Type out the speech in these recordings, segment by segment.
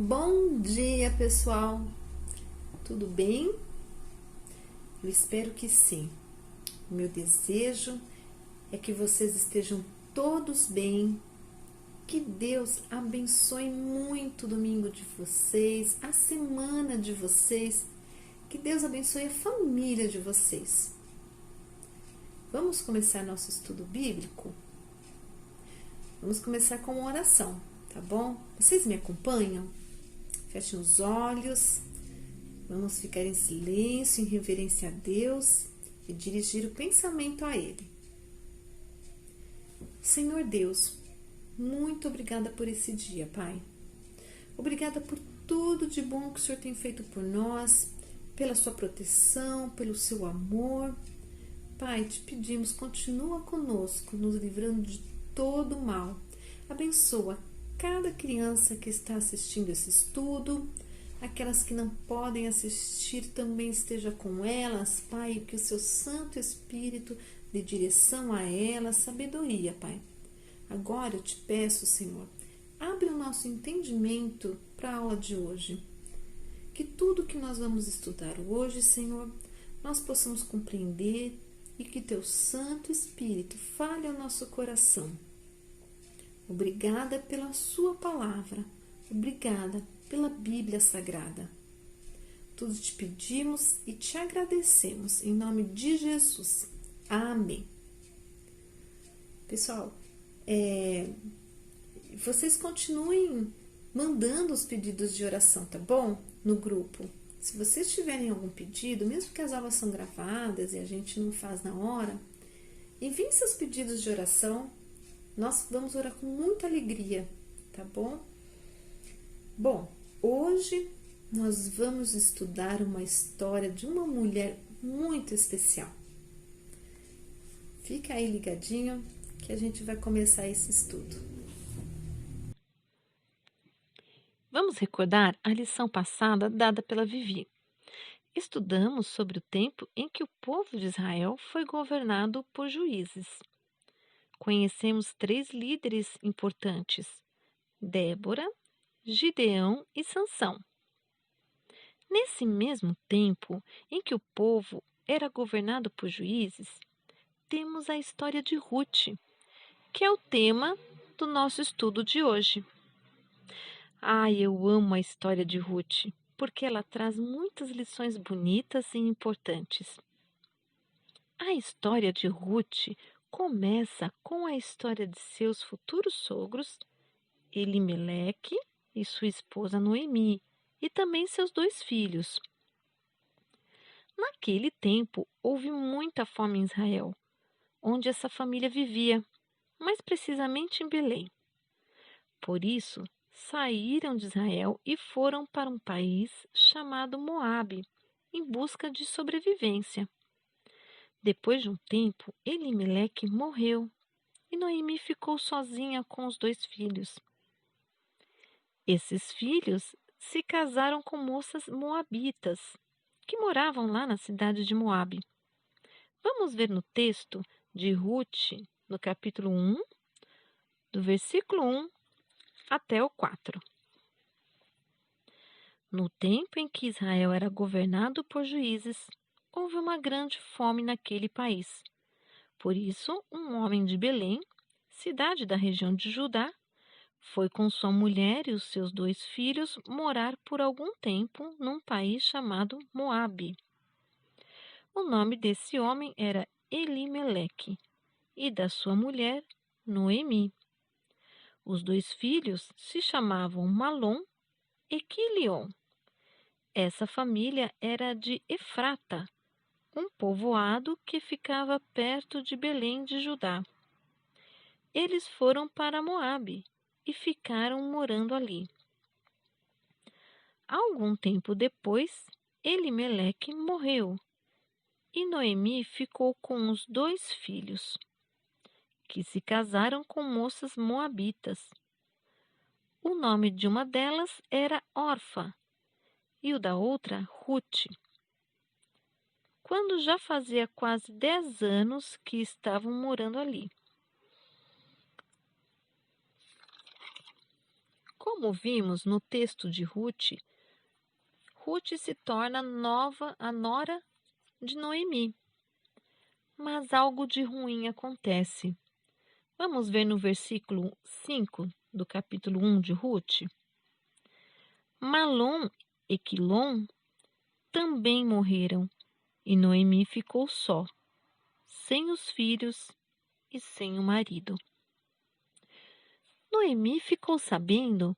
Bom dia, pessoal! Tudo bem? Eu espero que sim. O meu desejo é que vocês estejam todos bem, que Deus abençoe muito o domingo de vocês, a semana de vocês, que Deus abençoe a família de vocês. Vamos começar nosso estudo bíblico? Vamos começar com uma oração, tá bom? Vocês me acompanham? Fechem os olhos, vamos ficar em silêncio, em reverência a Deus e dirigir o pensamento a Ele. Senhor Deus, muito obrigada por esse dia, Pai. Obrigada por tudo de bom que o Senhor tem feito por nós, pela sua proteção, pelo seu amor. Pai, te pedimos, continua conosco, nos livrando de todo o mal. Abençoa cada criança que está assistindo esse estudo, aquelas que não podem assistir também esteja com elas, Pai, que o seu Santo Espírito dê direção a elas, sabedoria, Pai. Agora eu te peço, Senhor, abre o nosso entendimento para a aula de hoje. Que tudo que nós vamos estudar hoje, Senhor, nós possamos compreender e que teu Santo Espírito fale ao nosso coração. Obrigada pela sua palavra, obrigada pela Bíblia Sagrada. Tudo te pedimos e te agradecemos, em nome de Jesus. Amém. Pessoal, vocês continuem mandando os pedidos de oração, tá bom? No grupo. Se vocês tiverem algum pedido, mesmo que as aulas são gravadas e a gente não faz na hora, enviem seus pedidos de oração. Nós vamos orar com muita alegria, tá bom? Bom, hoje nós vamos estudar uma história de uma mulher muito especial. Fica aí ligadinho que a gente vai começar esse estudo. Vamos recordar a lição passada dada pela Vivi. Estudamos sobre o tempo em que o povo de Israel foi governado por juízes. Conhecemos 3 líderes importantes: Débora, Gideão e Sansão. Nesse mesmo tempo em que o povo era governado por juízes, temos a história de Ruth, que é o tema do nosso estudo de hoje. Eu amo a história de Ruth, porque ela traz muitas lições bonitas e importantes. A história de Ruth começa com a história de seus futuros sogros, Elimeleque e sua esposa Noemi, e também seus 2 filhos. Naquele tempo, houve muita fome em Israel, onde essa família vivia, mais precisamente em Belém. Por isso, saíram de Israel e foram para um país chamado Moabe, em busca de sobrevivência. Depois de um tempo, Elimeleque morreu e Noemi ficou sozinha com os 2 filhos. Esses filhos se casaram com moças moabitas, que moravam lá na cidade de Moabe. Vamos ver no texto de Ruth, no capítulo 1, do versículo 1 até o 4. No tempo em que Israel era governado por juízes, houve uma grande fome naquele país. Por isso, um homem de Belém, cidade da região de Judá, foi com sua mulher e os seus 2 filhos morar por algum tempo num país chamado Moabe. O nome desse homem era Elimeleque e da sua mulher Noemi. Os 2 filhos se chamavam Malom e Quilion. Essa família era de Efrata, um povoado que ficava perto de Belém de Judá. Eles foram para Moabe e ficaram morando ali. Algum tempo depois, Elimeleque morreu e Noemi ficou com os 2 filhos, que se casaram com moças moabitas. O nome de uma delas era Orfa e o da outra Ruth. Quando já fazia quase 10 anos que estavam morando ali. Como vimos no texto de Ruth, Ruth se torna a nora de Noemi. Mas algo de ruim acontece. Vamos ver no versículo 5 do capítulo 1 de Ruth. Malom e Quilom também morreram, e Noemi ficou só, sem os filhos e sem o marido. Noemi ficou sabendo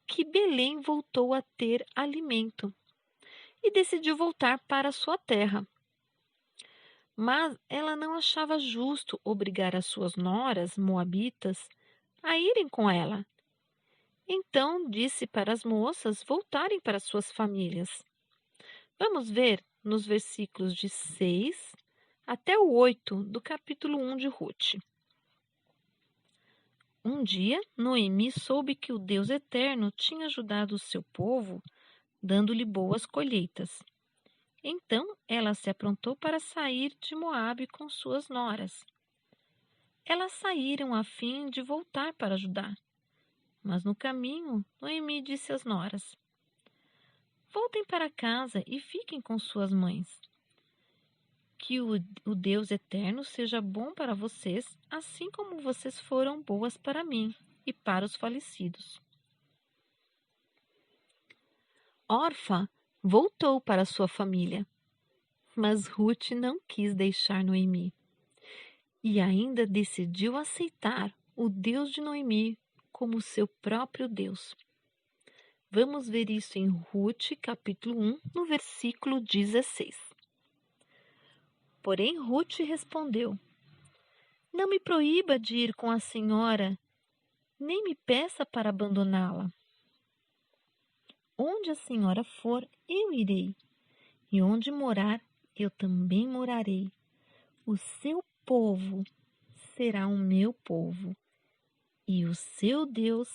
que Belém voltou a ter alimento e decidiu voltar para sua terra. Mas ela não achava justo obrigar as suas noras moabitas a irem com ela. Então disse para as moças voltarem para suas famílias. Vamos ver nos versículos de 6 até o 8 do capítulo 1 de Ruth. Um dia, Noemi soube que o Deus Eterno tinha ajudado o seu povo, dando-lhe boas colheitas. Então, ela se aprontou para sair de Moabe com suas noras. Elas saíram a fim de voltar para Judá. Mas no caminho, Noemi disse às noras: voltem para casa e fiquem com suas mães. Que o Deus Eterno seja bom para vocês, assim como vocês foram boas para mim e para os falecidos. Orfa voltou para sua família, mas Ruth não quis deixar Noemi e ainda decidiu aceitar o Deus de Noemi como seu próprio Deus. Vamos ver isso em Ruth, capítulo 1, no versículo 16. Porém, Ruth respondeu: não me proíba de ir com a senhora, nem me peça para abandoná-la. Onde a senhora for, eu irei, e onde morar, eu também morarei. O seu povo será o meu povo, e o seu Deus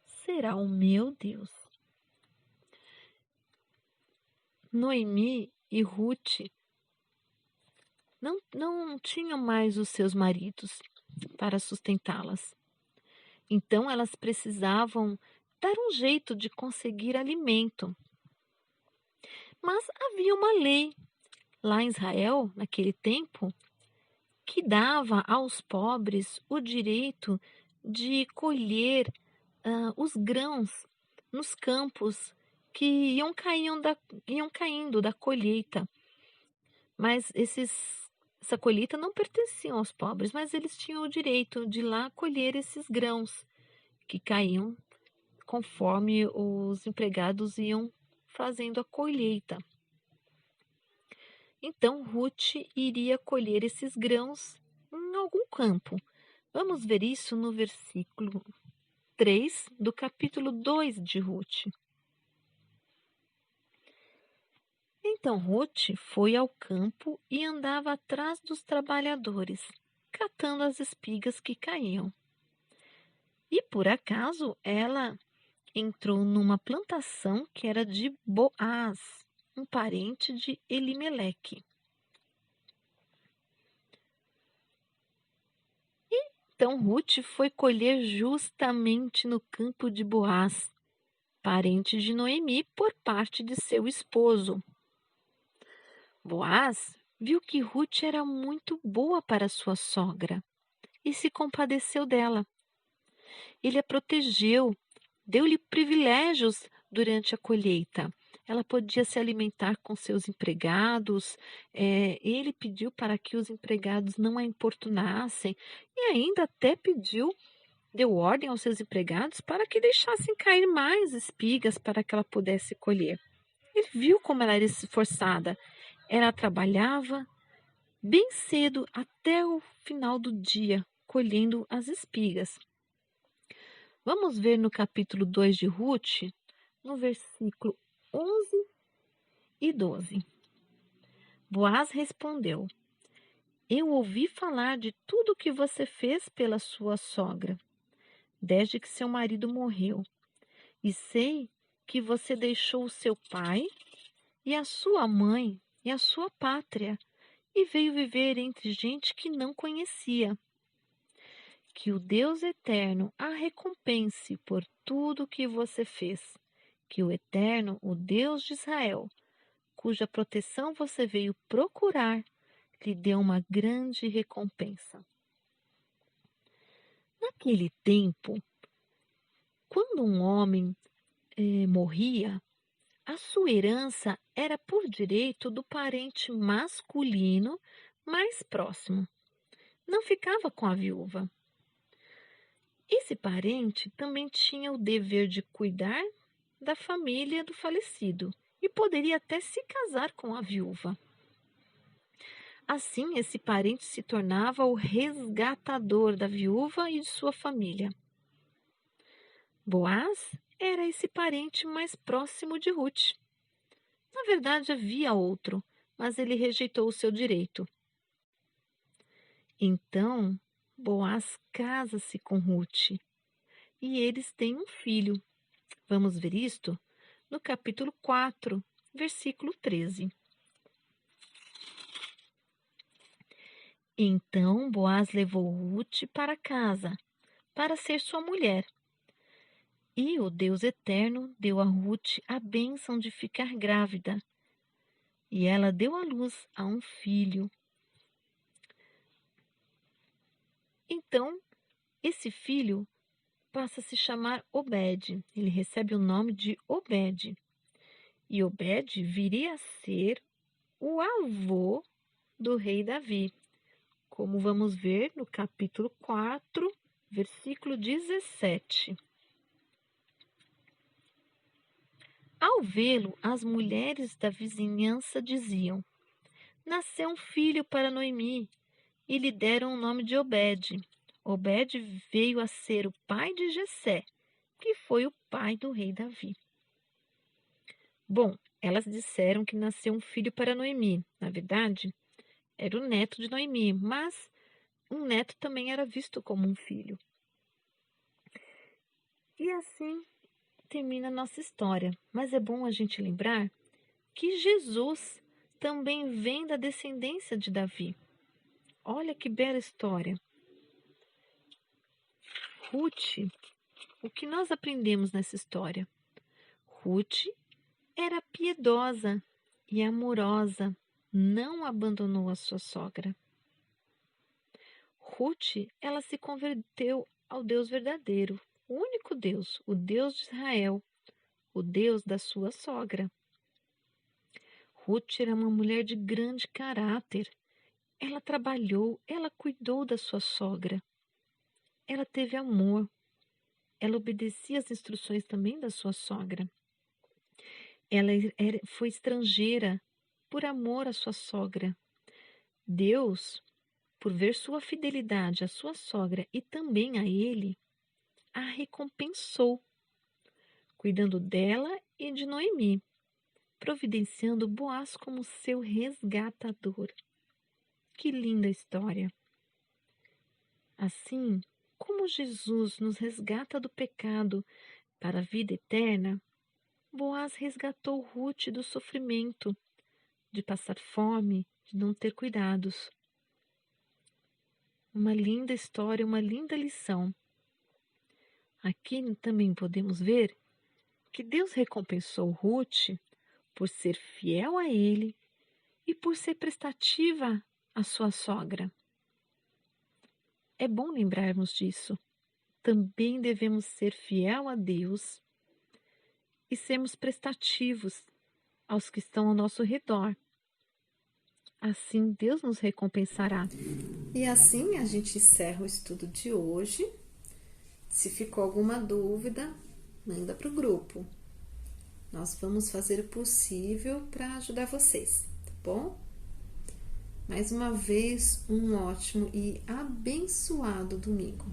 será o meu Deus. Noemi e Ruth não tinham mais os seus maridos para sustentá-las. Então elas precisavam dar um jeito de conseguir alimento. Mas havia uma lei lá em Israel, naquele tempo, que dava aos pobres o direito de colher os grãos nos campos que iam caindo da colheita. Mas essa colheita não pertencia aos pobres, mas eles tinham o direito de ir lá colher esses grãos que caíam conforme os empregados iam fazendo a colheita. Então, Ruth iria colher esses grãos em algum campo. Vamos ver isso no versículo 3 do capítulo 2 de Ruth. Então Ruth foi ao campo e andava atrás dos trabalhadores, catando as espigas que caíam. E por acaso ela entrou numa plantação que era de Boaz, um parente de Elimeleque. Então Ruth foi colher justamente no campo de Boaz, parente de Noemi por parte de seu esposo. Boaz viu que Ruth era muito boa para sua sogra e se compadeceu dela. Ele a protegeu, deu-lhe privilégios durante a colheita. Ela podia se alimentar com seus empregados, ele pediu para que os empregados não a importunassem e ainda até deu ordem aos seus empregados para que deixassem cair mais espigas para que ela pudesse colher. Ele viu como ela era esforçada. Ela trabalhava bem cedo até o final do dia, colhendo as espigas. Vamos ver no capítulo 2 de Ruth, no versículo 11 e 12. Boaz respondeu: eu ouvi falar de tudo o que você fez pela sua sogra, desde que seu marido morreu, e sei que você deixou o seu pai e a sua mãe e a sua pátria, e veio viver entre gente que não conhecia. Que o Deus eterno a recompense por tudo que você fez. Que o Eterno, o Deus de Israel, cuja proteção você veio procurar, lhe dê uma grande recompensa. Naquele tempo, quando um homem morria, a sua herança era por direito do parente masculino mais próximo. Não ficava com a viúva. Esse parente também tinha o dever de cuidar da família do falecido e poderia até se casar com a viúva. Assim, esse parente se tornava o resgatador da viúva e de sua família. Boaz era esse parente mais próximo de Ruth. Na verdade, havia outro, mas ele rejeitou o seu direito. Então, Boaz casa-se com Ruth e eles têm um filho. Vamos ver isto no capítulo 4, versículo 13. Então Boaz levou Ruth para casa, para ser sua mulher. E o Deus Eterno deu a Ruth a bênção de ficar grávida. E ela deu à luz a um filho. Então, esse filho passa a se chamar Obed. Ele recebe o nome de Obed. E Obed viria a ser o avô do rei Davi, como vamos ver no capítulo 4, versículo 17. Ao vê-lo, as mulheres da vizinhança diziam: nasceu um filho para Noemi, e lhe deram o nome de Obed. Obed veio a ser o pai de Jessé, que foi o pai do rei Davi. Bom, elas disseram que nasceu um filho para Noemi. Na verdade, era o neto de Noemi, mas um neto também era visto como um filho. E assim termina a nossa história. Mas é bom a gente lembrar que Jesus também vem da descendência de Davi. Olha que bela história. Ruth, o que nós aprendemos nessa história? Ruth era piedosa e amorosa, não abandonou a sua sogra. Ruth, ela se converteu ao Deus verdadeiro, o único Deus, o Deus de Israel, o Deus da sua sogra. Ruth era uma mulher de grande caráter. Ela trabalhou, ela cuidou da sua sogra. Ela teve amor. Ela obedecia às instruções também da sua sogra. Ela foi estrangeira por amor à sua sogra. Deus, por ver sua fidelidade à sua sogra e também a ele, a recompensou, cuidando dela e de Noemi, providenciando Boaz como seu resgatador. Que linda história! Assim, como Jesus nos resgata do pecado para a vida eterna, Boaz resgatou Ruth do sofrimento, de passar fome, de não ter cuidados. Uma linda história, uma linda lição. Aqui também podemos ver que Deus recompensou Ruth por ser fiel a ele e por ser prestativa à sua sogra. É bom lembrarmos disso. Também devemos ser fiel a Deus e sermos prestativos aos que estão ao nosso redor. Assim Deus nos recompensará. E assim a gente encerra o estudo de hoje. Se ficou alguma dúvida, manda para o grupo. Nós vamos fazer o possível para ajudar vocês, tá bom? Mais uma vez, um ótimo e abençoado domingo.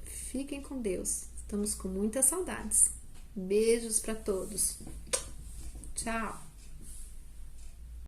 Fiquem com Deus. Estamos com muitas saudades. Beijos para todos. Tchau.